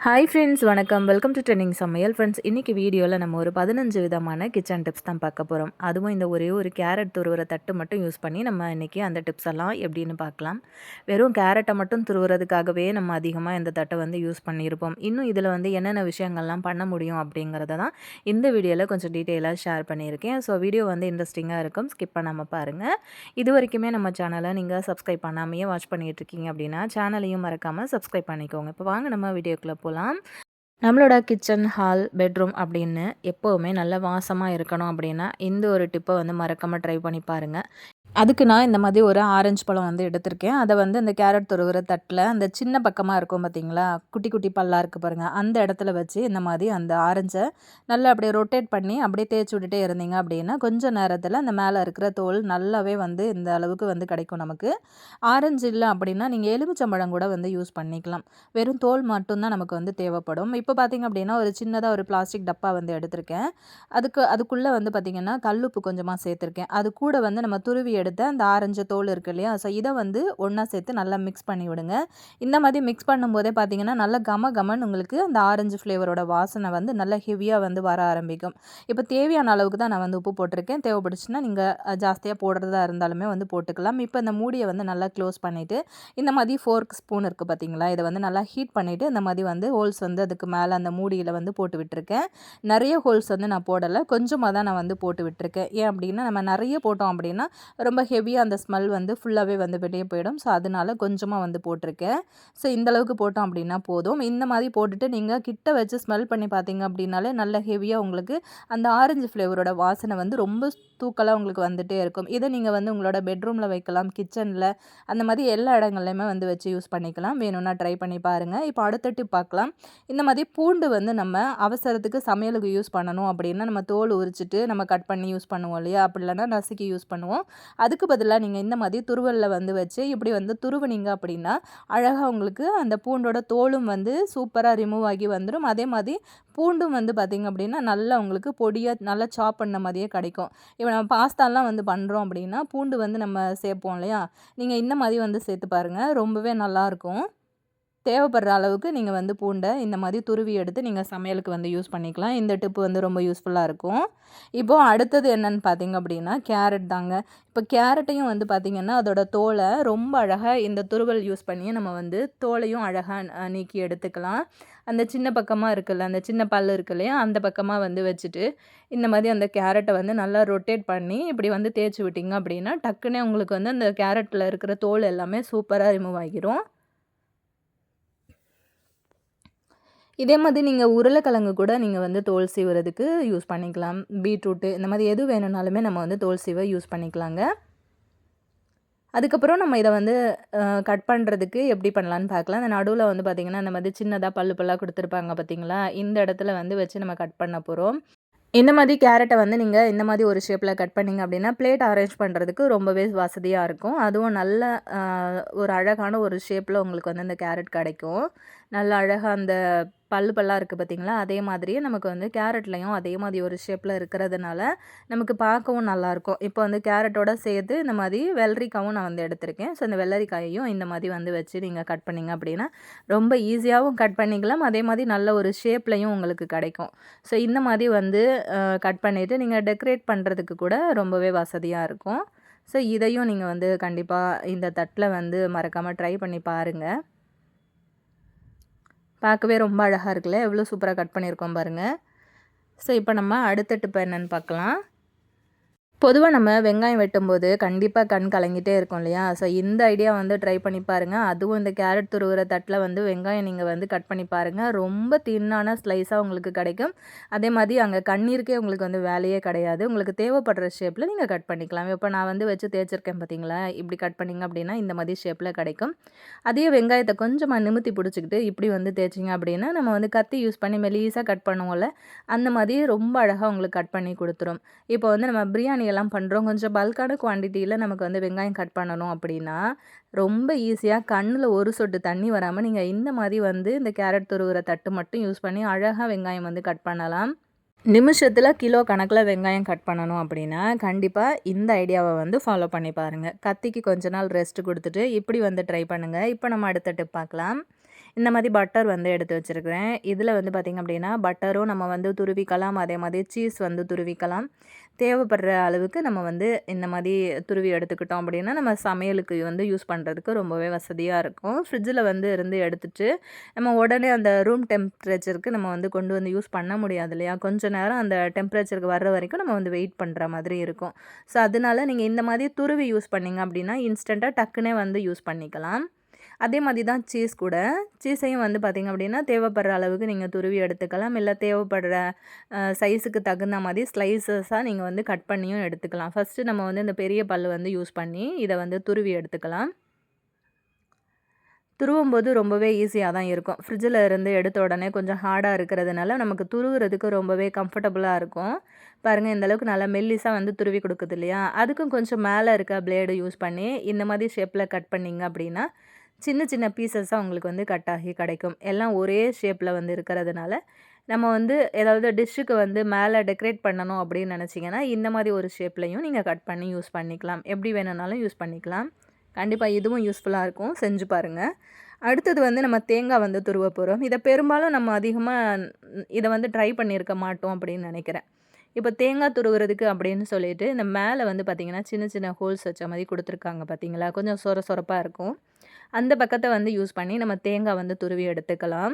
Hi friends, வணக்கம். Welcome to trending சமையல். Friends, இன்றைக்கி வீடியோவில் நம்ம ஒரு 15 விதமான கிச்சன் டிப்ஸ் தான் பார்க்க போகிறோம். அதுவும் இந்த ஒரே ஒரு கேரட் துருவுற தட்டு மட்டும் யூஸ் பண்ணி நம்ம இன்றைக்கி அந்த டிப்ஸ் எல்லாம் எப்படின்னு பார்க்கலாம். வெறும் கேரட்டை மட்டும் துருவுறதுக்காகவே நம்ம அதிகமாக இந்த தட்டை வந்து யூஸ் பண்ணியிருப்போம். இன்னும் இதில் வந்து என்னென்ன விஷயங்கள்லாம் பண்ண முடியும் அப்படிங்கிறத தான் இந்த வீடியோவில் கொஞ்சம் டீட்டெயிலாக ஷேர் பண்ணியிருக்கேன். ஸோ வீடியோ வந்து இன்ட்ரெஸ்டிங்காக இருக்கும், ஸ்கிப் பண்ணாமல் பாருங்கள். இது வரைக்குமே நம்ம சேனலை நீங்கள் சப்ஸ்கிரைப் பண்ணாமையே வாட்ச் பண்ணிகிட்ருக்கீங்க அப்படின்னா சேனலையும் மறக்காமல் சப்ஸ்கிரைப் பண்ணிக்கோங்க. இப்போ வாங்க நம்ம வீடியோக்குள்ளே போகலாம். நம்மளோட கிச்சன், ஹால், பெட்ரூம் அப்படின்னு எப்போவுமே நல்ல வாசமாக இருக்கணும் அப்படின்னா இந்த ஒரு டிப்பை வந்து மறக்காமல் ட்ரை பண்ணி பாருங்கள். அதுக்கு நான் இந்த மாதிரி ஒரு ஆரஞ்சு பழம் வந்து எடுத்திருக்கேன். அதை வந்து இந்த கேரட் துருவுற தட்டில் அந்த சின்ன பக்கமாக இருக்கும் பார்த்தீங்களா, குட்டி குட்டி பல்லா இருக்குது பாருங்கள், அந்த இடத்துல வச்சு இந்த மாதிரி அந்த ஆரஞ்சை நல்லா அப்படியே ரொட்டேட் பண்ணி அப்படியே தேய்ச்சி விட்டுட்டே இருந்தீங்க அப்படின்னா கொஞ்சம் நேரத்தில் அந்த மேலே இருக்கிற தோல் நல்லாவே வந்து இந்த அளவுக்கு வந்து கிடைக்கும் நமக்கு. ஆரஞ்சு இல்லை அப்படின்னா நீங்கள் எலுமிச்சம்பழம் கூட வந்து யூஸ் பண்ணிக்கலாம். வெறும் தோல் மட்டும்தான் நமக்கு வந்து தேவைப்படும். இப்போ பார்த்திங்க அப்படின்னா ஒரு சின்னதாக ஒரு பிளாஸ்டிக் டப்பா வந்து எடுத்திருக்கேன். அதுக்குள்ளே வந்து பார்த்திங்கன்னா கல்லுப்பு கொஞ்சமாக சேர்த்துருக்கேன். அது கூட வந்து நம்ம துருவி எடுத்த அந்த ஆரஞ்சு தோல் இருக்கு இல்லையா, ஸோ இதை வந்து ஒன்றா சேர்த்து நல்லா மிக்ஸ் பண்ணி விடுங்க. இந்த மாதிரி மிக்ஸ் பண்ணும்போதே பார்த்திங்கன்னா நல்லா கமன்னு உங்களுக்கு அந்த ஆரஞ்சு ஃப்ளேவரோட வாசனை வந்து நல்லா ஹெவியாக வந்து வர ஆரம்பிக்கும். இப்போ தேவையான அளவுக்கு தான் நான் வந்து உப்பு போட்டிருக்கேன். தேவைப்பட்டுச்சுன்னா நீங்கள் ஜாஸ்தியாக போடுறதா இருந்தாலுமே வந்து போட்டுக்கலாம். இப்போ இந்த மூடியை வந்து நல்லா க்ளோஸ் பண்ணிவிட்டு இந்த மாதிரி ஃபோர்க் ஸ்பூன் இருக்குது பார்த்தீங்களா, இதை வந்து நல்லா ஹீட் பண்ணிவிட்டு இந்த மாதிரி வந்து ஹோல்ஸ் வந்து அதுக்கு மேலே அந்த மூடியில் வந்து போட்டு விட்டுருக்கேன். நிறைய ஹோல்ஸ் வந்து நான் போடலை, கொஞ்சமாக தான் நான் வந்து போட்டு விட்டுருக்கேன். ஏன் அப்படின்னா நம்ம நிறைய போட்டோம் அப்படின்னா ரொம்ப ஹெவியாக அந்த ஸ்மெல் வந்து ஃபுல்லாகவே வந்து வெளியே போயிடும். ஸோ அதனால கொஞ்சமாக வந்து போட்டிருக்கேன். ஸோ இந்தளவுக்கு போட்டோம் அப்படின்னா போதும். இந்த மாதிரி போட்டுட்டு நீங்கள் கிட்ட வச்சு ஸ்மெல் பண்ணி பார்த்தீங்க அப்படின்னாலே நல்ல ஹெவியாக உங்களுக்கு அந்த ஆரஞ்சு ஃப்ளேவரோட வாசனை வந்து ரொம்ப தூக்கலாக உங்களுக்கு வந்துகிட்டே இருக்கும். இதை நீங்கள் வந்து உங்களோட பெட்ரூமில் வைக்கலாம், கிச்சனில், அந்த மாதிரி எல்லா இடங்கள்லையுமே வந்து வச்சு யூஸ் பண்ணிக்கலாம். வேணும்னா ட்ரை பண்ணி பாருங்கள். இப்போ அடுத்த டிப் பார்க்கலாம். இந்த மாதிரி பூண்டு வந்து நம்ம அவசரத்துக்கு சமையலுக்கு யூஸ் பண்ணணும் அப்படின்னா நம்ம தோல் உரிச்சிட்டு நம்ம கட் பண்ணி யூஸ் பண்ணுவோம் இல்லையா, அப்படி இல்லைனா நசுக்கி யூஸ் பண்ணுவோம். அதுக்கு பதிலாக நீங்கள் இந்த மாதிரி துருவலில் வந்து வச்சு இப்படி வந்து துருவுனீங்க அப்படின்னா அழகாக உங்களுக்கு அந்த பூண்டோட தோலும் வந்து சூப்பராக ரிமூவ் ஆகி வந்துடும். அதே மாதிரி பூண்டும் வந்து பார்த்திங்க அப்படின்னா நல்லா உங்களுக்கு பொடியாக நல்லா சாப் பண்ண மாதிரியே கிடைக்கும். இப்போ நம்ம பாஸ்தாலாம் வந்து பண்ணுறோம் அப்படின்னா பூண்டு வந்து நம்ம சேர்ப்போம் இல்லையா, நீங்கள் இந்த மாதிரி வந்து சேர்த்து பாருங்கள், ரொம்பவே நல்லாயிருக்கும். தேவைப்படுற அளவுக்கு நீங்கள் வந்து பூண்டை இந்த மாதிரி துருவி எடுத்து நீங்கள் சமையலுக்கு வந்து யூஸ் பண்ணிக்கலாம். இந்த டிப்பு வந்து ரொம்ப யூஸ்ஃபுல்லாக இருக்கும். இப்போது அடுத்தது என்னென்னு பார்த்தீங்க அப்படின்னா கேரட் தாங்க. இப்போ கேரட்டையும் வந்து பார்த்திங்கன்னா அதோட தோலை ரொம்ப அழகாக இந்த துருவல் யூஸ் பண்ணி நம்ம வந்து தோலையும் அழகாக நீக்கி எடுத்துக்கலாம். அந்த சின்ன பக்கமாக இருக்குல்ல, அந்த சின்ன பல் இருக்கு இல்லையா, அந்த பக்கமாக வந்து வச்சுட்டு இந்த மாதிரி அந்த கேரட்டை வந்து நல்லா ரொட்டேட் பண்ணி இப்படி வந்து தேய்ச்சி விட்டிங்க அப்படின்னா டக்குன்னே உங்களுக்கு வந்து அந்த கேரட்டில் இருக்கிற தோல் எல்லாமே சூப்பராக ரிமூவ் ஆகிரும். இதே மாதிரி நீங்கள் உருளைக்கிழங்கு கூட நீங்கள் வந்து தோல் சீவுறதுக்கு யூஸ் பண்ணிக்கலாம். பீட்ரூட்டு இந்த மாதிரி எது வேணும்னாலுமே நம்ம வந்து தோல் சீவ யூஸ் பண்ணிக்கலாங்க. அதுக்கப்புறம் நம்ம இதை வந்து கட் பண்ணுறதுக்கு எப்படி பண்ணலான்னு பார்க்கலாம். அந்த நடுவில் வந்து பார்த்திங்கன்னா இந்த மாதிரி சின்னதாக பல்லாக கொடுத்துருப்பாங்க பார்த்தீங்களா, இந்த இடத்துல வந்து வச்சு நம்ம கட் பண்ண போகிறோம். இந்த மாதிரி கேரட்டை வந்து நீங்கள் இந்த மாதிரி ஒரு ஷேப்பில் கட் பண்ணிங்க அப்படின்னா பிளேட் அரேஞ்ச் பண்ணுறதுக்கு ரொம்பவே வசதியாக இருக்கும். அதுவும் நல்ல ஒரு அழகான ஒரு ஷேப்பில் உங்களுக்கு வந்து அந்த கேரட் கிடைக்கும். நல்ல அழகாக அந்த பல்லாக இருக்குது பார்த்திங்களா, அதே மாதிரியே நமக்கு வந்து கேரட்லேயும் அதே மாதிரி ஒரு ஷேப்பில் இருக்கிறதுனால நமக்கு பார்க்கவும் நல்லாயிருக்கும். இப்போ வந்து கேரட்டோட சேர்த்து இந்த மாதிரி வெள்ளரிக்காயும் நான் வந்து எடுத்திருக்கேன். ஸோ இந்த வெள்ளரிக்காயையும் இந்த மாதிரி வந்து வச்சு நீங்கள் கட் பண்ணிங்க அப்படின்னா ரொம்ப ஈஸியாகவும் கட் பண்ணிக்கலாம். அதே மாதிரி நல்ல ஒரு ஷேப்லையும் உங்களுக்கு கிடைக்கும். ஸோ இந்த மாதிரி வந்து கட் பண்ணிவிட்டு நீங்கள் டெக்கரேட் பண்ணுறதுக்கு கூட ரொம்பவே வசதியாக இருக்கும். ஸோ இதையும் நீங்கள் வந்து கண்டிப்பாக இந்த தட்டில் வந்து மறக்காமல் ட்ரை பண்ணி பாருங்கள். பார்க்கவே ரொம்ப அழகாக இருக்குல்ல, எவ்வளோ சூப்பராக கட் பண்ணியிருக்கோம் பாருங்கள். ஸோ இப்போ நம்ம அடுத்த டிப் என்னென்னு பார்க்கலாம். பொதுவாக நம்ம வெங்காயம் வெட்டும்போது கண்டிப்பாக கண் கலங்கிட்டே இருக்கும் இல்லையா, ஸோ இந்த ஐடியா வந்து ட்ரை பண்ணி பாருங்கள். அதுவும் இந்த கேரட் துருவுற தட்டில் வந்து வெங்காயம் நீங்கள் வந்து கட் பண்ணி பாருங்கள், ரொம்ப தின்னான ஸ்லைஸாக உங்களுக்கு கிடைக்கும். அதே மாதிரி அங்கே கண்ணீருக்கே உங்களுக்கு வந்து வேலையே கிடையாது. உங்களுக்கு தேவைப்படுற ஷேப்பில் நீங்கள் கட் பண்ணிக்கலாம். இப்போ நான் வந்து வச்சு தேய்ச்சிருக்கேன் பார்த்தீங்களா, இப்படி கட் பண்ணிங்க அப்படின்னா இந்த மாதிரி ஷேப்பில் கிடைக்கும். அதே வெங்காயத்தை கொஞ்சமாக நிமித்தி பிடிச்சிக்கிட்டு இப்படி வந்து தேய்ச்சிங்க அப்படின்னா நம்ம வந்து கத்தி யூஸ் பண்ணி மெலீஸாக கட் பண்ணுவோம்ல, அந்த மாதிரி ரொம்ப அழகாக உங்களுக்கு கட் பண்ணி கொடுத்துரும். இப்போ வந்து நம்ம பிரியாணி எல்லாம் பண்ணுறோம், கொஞ்சம் பல்கான குவான்டிட்டியில் நமக்கு வந்து வெங்காயம் கட் பண்ணணும் அப்படின்னா ரொம்ப ஈஸியாக கண்ணில் ஒரு சொட்டு தண்ணி வராமல் நீங்கள் இந்த மாதிரி வந்து இந்த கேரட் துருவுற தட்டு மட்டும் யூஸ் பண்ணி அழகாக வெங்காயம் வந்து கட் பண்ணலாம். நிமிஷத்தில் கிலோ கணக்கில் வெங்காயம் கட் பண்ணணும் அப்படின்னா கண்டிப்பாக இந்த ஐடியாவை வந்து ஃபாலோ பண்ணி பாருங்கள். கத்திக்கு கொஞ்ச நாள் ரெஸ்ட் கொடுத்துட்டு இப்படி வந்து ட்ரை பண்ணுங்கள். இப்போ நம்ம அடுத்த டிப் பார்க்கலாம். இந்த மாதிரி பட்டர் வந்து எடுத்து வச்சுருக்கிறேன். இதில் வந்து பார்த்திங்க அப்படின்னா பட்டரும் நம்ம வந்து துருவிக்கலாம், அதே மாதிரி சீஸ் வந்து துருவிக்கலாம். தேவைப்படுற அளவுக்கு நம்ம வந்து இந்த மாதிரி துருவி எடுத்துக்கிட்டோம் அப்படின்னா நம்ம சமையலுக்கு வந்து யூஸ் பண்ணுறதுக்கு ரொம்பவே வசதியாக இருக்கும். ஃப்ரிட்ஜில் வந்து இருந்து எடுத்துட்டு நம்ம உடனே அந்த ரூம் டெம்பரேச்சருக்கு நம்ம வந்து கொண்டு வந்து யூஸ் பண்ண முடியாது இல்லையா? கொஞ்சம் நேரம் அந்த டெம்பரேச்சருக்கு வர்ற வரைக்கும் நம்ம வந்து வெயிட் பண்ணுற மாதிரி இருக்கும். ஸோ அதனால நீங்கள் இந்த மாதிரி துருவி யூஸ் பண்ணிங்க அப்படின்னா இன்ஸ்டண்ட்டாக டக்குன்னே வந்து யூஸ் பண்ணிக்கலாம். அதே மாதிரி தான் சீஸ் கூட. சீஸையும் வந்து பார்த்திங்க அப்படின்னா தேவைப்படுற அளவுக்கு நீங்கள் துருவி எடுத்துக்கலாம். இல்லை தேவைப்படுற சைஸுக்கு தகுந்த மாதிரி ஸ்லைசஸாக நீங்கள் வந்து கட் பண்ணியும் எடுத்துக்கலாம். ஃபஸ்ட்டு நம்ம வந்து இந்த பெரிய பல் வந்து யூஸ் பண்ணி இதை வந்து துருவி எடுத்துக்கலாம். துருவும்போது ரொம்பவே ஈஸியாக தான் இருக்கும். ஃப்ரிட்ஜில் இருந்து எடுத்த உடனே கொஞ்சம் ஹார்டாக இருக்கிறதுனால நமக்கு துருவுறதுக்கு ரொம்பவே கம்ஃபர்டபுளாக இருக்கும். பாருங்கள் இந்தளவுக்கு நல்லா மெல்லிஸாக வந்து துருவி கொடுக்குது இல்லையா? அதுக்கும் கொஞ்சம் மேலே இருக்க பிளேடு யூஸ் பண்ணி இந்த மாதிரி ஷேப்பில் கட் பண்ணிங்க அப்படின்னா சின்ன சின்ன பீசஸாக உங்களுக்கு வந்து கட் ஆகி கிடைக்கும். எல்லாம் ஒரே ஷேப்பில் வந்து இருக்கிறதுனால நம்ம வந்து ஏதாவது டிஷ்ஷுக்கு வந்து மேலே டெக்கரேட் பண்ணணும் அப்படின்னு நினச்சிங்கன்னா இந்த மாதிரி ஒரு ஷேப்லையும் நீங்கள் கட் பண்ணி யூஸ் பண்ணிக்கலாம். எப்படி வேணும்னாலும் யூஸ் பண்ணிக்கலாம். கண்டிப்பாக இதுவும் யூஸ்ஃபுல்லாக இருக்கும். செஞ்சு பாருங்கள். அடுத்தது வந்து நம்ம தேங்காய் வந்து துருவ போகிறோம். இதை பெரும்பாலும் நம்ம அதிகமாக இதை வந்து ட்ரை பண்ணியிருக்க மாட்டோம் அப்படின்னு நினைக்கிறேன். இப்போ தேங்காய் துருவுறதுக்கு அப்படின்னு சொல்லிட்டு இந்த மேலே வந்து பார்த்திங்கன்னா சின்ன சின்ன ஹோல்ஸ் வச்ச மாதிரி கொடுத்துருக்காங்க பார்த்தீங்களா? கொஞ்சம் சொரப்பாக இருக்கும். அந்த பக்கத்தை வந்து யூஸ் பண்ணி நம்ம தேங்காய் வந்து துருவி எடுத்துக்கலாம்.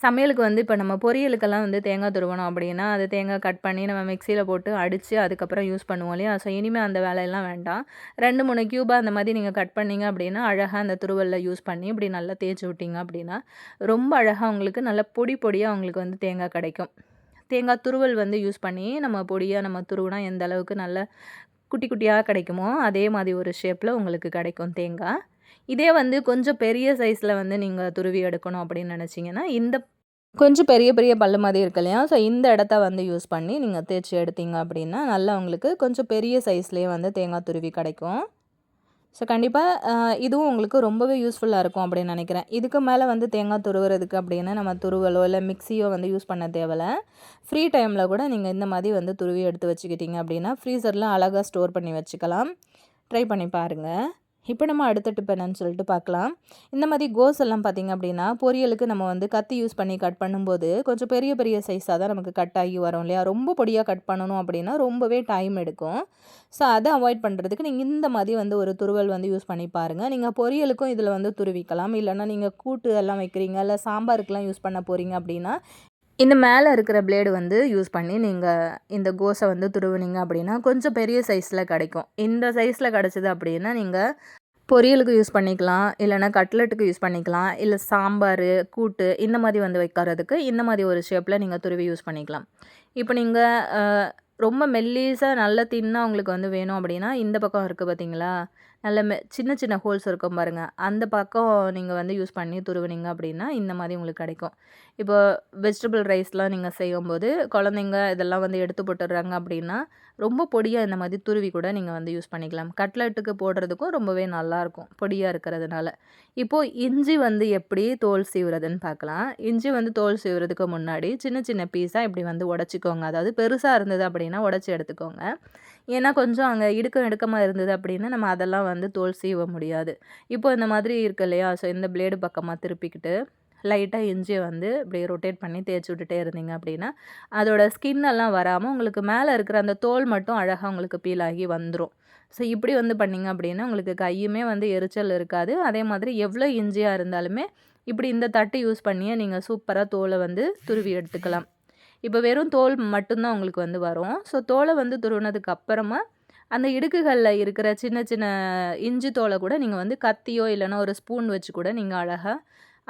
சமையலுக்கு வந்து இப்போ நம்ம பொரியலுக்கெல்லாம் வந்து தேங்காய் துருவணும் அப்படின்னா அது தேங்காய் கட் பண்ணி நம்ம மிக்சியில் போட்டு அடித்து அதுக்கப்புறம் யூஸ் பண்ணுவோம் இல்லையா? ஸோ இனிமேல் அந்த வேலையெல்லாம் வேண்டாம். 2, 3 க்யூபாக அந்த மாதிரி நீங்கள் கட் பண்ணிங்க அப்படின்னா அழகாக அந்த துருவலில் யூஸ் பண்ணி இப்படி நல்லா தேய்ச்சி விட்டிங்க அப்படின்னா ரொம்ப அழகாக உங்களுக்கு நல்லா பொடியாக உங்களுக்கு வந்து தேங்காய் கிடைக்கும். தேங்காய் துருவல் வந்து யூஸ் பண்ணி நம்ம பொடியாக நம்ம துருவினா எந்த அளவுக்கு நல்ல குட்டி குட்டியாக கிடைக்குமோ அதே மாதிரி ஒரு ஷேப்பில் உங்களுக்கு கிடைக்கும் தேங்காய். இதே வந்து கொஞ்சம் பெரிய சைஸில் வந்து நீங்கள் துருவி எடுக்கணும் அப்படின்னு நினச்சிங்கன்னா இந்த கொஞ்சம் பெரிய பெரிய பல்லு மாதிரி இருக்கு இல்லையா? ஸோ இந்த இடத்த வந்து யூஸ் பண்ணி நீங்கள் தேய்ச்சி எடுத்தீங்க அப்படின்னா நல்லா உங்களுக்கு கொஞ்சம் பெரிய சைஸ்லேயே வந்து தேங்காய் துருவி கிடைக்கும். ஸோ கண்டிப்பாக இதுவும் உங்களுக்கு ரொம்பவே யூஸ்ஃபுல்லாக இருக்கும் அப்படின்னு நினைக்கிறேன். இதுக்கு மேலே வந்து தேங்காய் துருவுறதுக்கு அப்படின்னு நம்ம துருவலோ இல்லை மிக்சியோ வந்து யூஸ் பண்ண தேவையில்ல. ஃப்ரீ டைமில் கூட நீங்கள் இந்த மாதிரி வந்து துருவி எடுத்து வச்சுக்கிட்டீங்க அப்படின்னா ஃப்ரீசரில் அழகாக ஸ்டோர் பண்ணி வச்சுக்கலாம். ட்ரை பண்ணி பாருங்கள். இப்போ நம்ம அடுத்த டிப் என்னன்னு சொல்லிட்டு பார்க்கலாம். இந்த மாதிரி கோஸ் எல்லாம் பார்த்திங்க அப்படின்னா பொரியலுக்கு நம்ம வந்து கத்தி யூஸ் பண்ணி கட் பண்ணும்போது கொஞ்சம் பெரிய பெரிய சைஸாக தான் நமக்கு கட் ஆகி வரும் இல்லையா? ரொம்ப பொடியாக கட் பண்ணணும் அப்படின்னா ரொம்பவே டைம் எடுக்கும். ஸோ அதை அவாய்ட் பண்ணுறதுக்கு நீங்கள் இந்த மாதிரி வந்து ஒரு துருவல் வந்து யூஸ் பண்ணி பாருங்கள். நீங்கள் பொரியலுக்கும் இதில் வந்து துருவிக்கலாம். இல்லைன்னா நீங்கள் கூட்டு எல்லாம் வைக்கிறீங்க இல்லை சாம்பாருக்கெலாம் யூஸ் பண்ண போகிறீங்க அப்படின்னா இந்த மேலே இருக்கிற பிளேடு வந்து யூஸ் பண்ணி நீங்கள் இந்த கோஸை வந்து துருவுனீங்க அப்படின்னா கொஞ்சம் பெரிய சைஸில் கிடைக்கும். இந்த சைஸில் கிடச்சிது அப்படின்னா நீங்கள் பொரியலுக்கு யூஸ் பண்ணிக்கலாம். இல்லைனா கட்லெட்டுக்கு யூஸ் பண்ணிக்கலாம். இல்லை சாம்பார், கூட்டு இந்த மாதிரி வந்து வைக்கிறதுக்கு இந்த மாதிரி ஒரு ஷேப்பில் நீங்கள் துருவி யூஸ் பண்ணிக்கலாம். இப்போ நீங்கள் ரொம்ப மெல்லிஸாக நல்ல தின்னாக உங்களுக்கு வந்து வேணும் அப்படின்னா இந்த பக்கம் இருக்குது பார்த்தீங்களா? நல்ல சின்ன சின்ன ஹோல்ஸ் இருக்கும் பாருங்கள். அந்த பக்கம் நீங்கள் வந்து யூஸ் பண்ணி துருவுனீங்க அப்படின்னா இந்த மாதிரி உங்களுக்கு கிடைக்கும். இப்போ வெஜிடபிள் ரைஸ்லாம் நீங்கள் செய்யும்போது குழந்தைங்க இதெல்லாம் வந்து எடுத்து போட்டுடுறாங்க அப்படின்னா ரொம்ப பொடியாக இந்த மாதிரி துருவி கூட நீங்கள் வந்து யூஸ் பண்ணிக்கலாம். கட்லெட்டுக்கு போடுறதுக்கும் ரொம்பவே நல்லாயிருக்கும் பொடியாக இருக்கிறதுனால. இப்போது இஞ்சி வந்து எப்படி தோல் சீவுறதுன்னு பார்க்கலாம். இஞ்சி வந்து தோல் சீவுறதுக்கு முன்னாடி சின்ன சின்ன பீஸாக இப்படி வந்து உடச்சிக்கோங்க. அதாவது பெருசாக இருந்தது அப்படின்னா உடச்சி எடுத்துக்கோங்க. ஏன்னா கொஞ்சம் அங்கே இடுக்கமாக இருந்தது அப்படின்னா நம்ம அதெல்லாம் வந்து தோல் சீவ முடியாது. இப்போ இந்த மாதிரி இருக்கு இல்லையா? ஸோ இந்த பிளேடு பக்கமாக திருப்பிக்கிட்டு லைட்டாக இஞ்சியை வந்து இப்படி ரொட்டேட் பண்ணி தேய்ச்சி விட்டுட்டே இருந்தீங்க அப்படின்னா அதோட ஸ்கின்னெல்லாம் வராமல் உங்களுக்கு மேலே இருக்கிற அந்த தோல் மட்டும் அழகாக உங்களுக்கு பீல் ஆகி வந்துடும். ஸோ இப்படி வந்து பண்ணிங்க அப்படின்னா உங்களுக்கு கையுமே வந்து எரிச்சல் இருக்காது. அதே மாதிரி எவ்வளோ இஞ்சியாக இருந்தாலுமே இப்படி இந்த தட்டு யூஸ் பண்ணியே நீங்கள் சூப்பராக தோலை வந்து துருவி எடுத்துக்கலாம். இப்போ வெறும் தோல் மட்டும்தான் உங்களுக்கு வந்து வரும். ஸோ தோலை வந்து துருவினதுக்கு அப்புறமா அந்த இடுக்குகளில் இருக்கிற சின்ன சின்ன இஞ்சி தோலை கூட நீங்கள் வந்து கத்தியோ இல்லைன்னா ஒரு ஸ்பூன் வச்சு கூட நீங்கள் அழகாக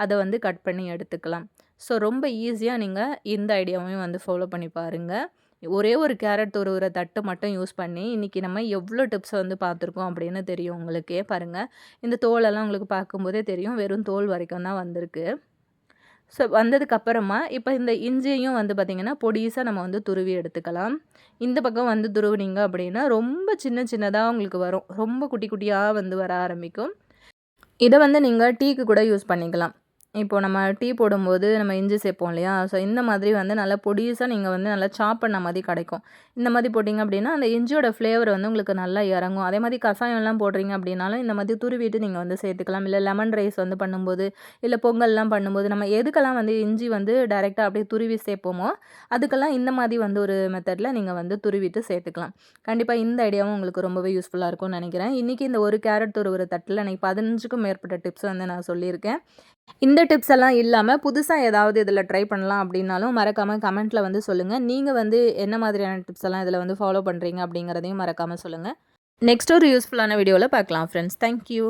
அதை வந்து கட் பண்ணி எடுத்துக்கலாம். ஸோ ரொம்ப ஈஸியாக நீங்கள் இந்த ஐடியாவையும் வந்து ஃபாலோ பண்ணி பாருங்கள். ஒரே ஒரு கேரட் துருவுற தட்டு மட்டும் யூஸ் பண்ணி இன்றைக்கி நம்ம எவ்வளோ டிப்ஸ் வந்து பார்த்துருக்கோம் அப்படின்னு தெரியும் உங்களுக்கே. பாருங்கள் இந்த தோலெல்லாம் உங்களுக்கு பார்க்கும்போதே தெரியும் வெறும் தோல் வரைக்கும் தான் வந்திருக்கு. ஸோ வந்ததுக்கப்புறமா இப்போ இந்த இஞ்சியையும் வந்து பார்த்திங்கன்னா பொடிசாக நம்ம வந்து துருவி எடுத்துக்கலாம். இந்த பக்கம் வந்து துருவினீங்க அப்படின்னா ரொம்ப சின்ன சின்னதாக உங்களுக்கு வரும். ரொம்ப குட்டி குட்டியாக வந்து வர ஆரம்பிக்கும். இதை வந்து நீங்கள் டீக்கு கூட யூஸ் பண்ணிக்கலாம். இப்போ நம்ம டீ போடும்போது நம்ம இஞ்சி சேர்ப்போம் இல்லையா? ஸோ இந்த மாதிரி வந்து நல்லா பொடிசா நீங்க வந்து நல்லா சாப் பண்ண மாரி கிடைக்கும். இந்த மாதிரி போட்டிங்க அப்படின்னா, அந்த இஞ்சியோட ஃப்ளேவர் வந்து உங்களுக்கு நல்லா இறங்கும். அதே மாதிரி கசாயம்லாம் போடுறீங்க அப்படின்னாலும், இந்த மாதிரி துருவிட்டு நீங்க வந்து சேர்த்துக்கலாம். இல்ல லெமன் ரைஸ் வந்து பண்ணும்போது, இல்ல பொங்கல்லாம் பண்ணும்போது, நம்ம எதுக்கெல்லாம் வந்து இஞ்சி வந்து டைரக்ட்டா அப்படியே துருவி சேர்ப்போமோ, அதுக்கெல்லாம் இந்த மாதிரி வந்து ஒரு மெத்தட்ல நீங்க வந்து துருவிட்டு சேர்த்துக்கலாம். கண்டிப்பா இந்த ஐடியாவும் உங்களுக்கு ரொம்பவே யூஸ்ஃபுல்லா இருக்கும்னு நெனைக்கிறேன். இன்னைக்கு இந்த ஒரு கேரட் துருவுற தட்டுல எனக்கு 15க்கும் மேற்பட்ட டிப்ஸ் வந்து நான் சொல்லியிருக்கேன். இந்த டிப்ஸ் எல்லாம் இல்லாம, புதுசா ஏதாவது இதில ட்ரை பண்ணலாம் அப்டின்னாலும், மறக்காம கமெண்ட்ல வந்து சொல்லுங்க. நீங்க வந்து என்ன மாதிரியான டிப்ஸ் எல்லாம் இதில வந்து ஃபாலோ பண்றீங்க அப்படிங்கிறதையும் மறக்காம சொல்லுங்க. நெக்ஸ்ட் ஒரு யூஸ்ஃபுல்லான வீடியோல பார்க்கலாம் ஃப்ரெண்ட்ஸ். Thank you.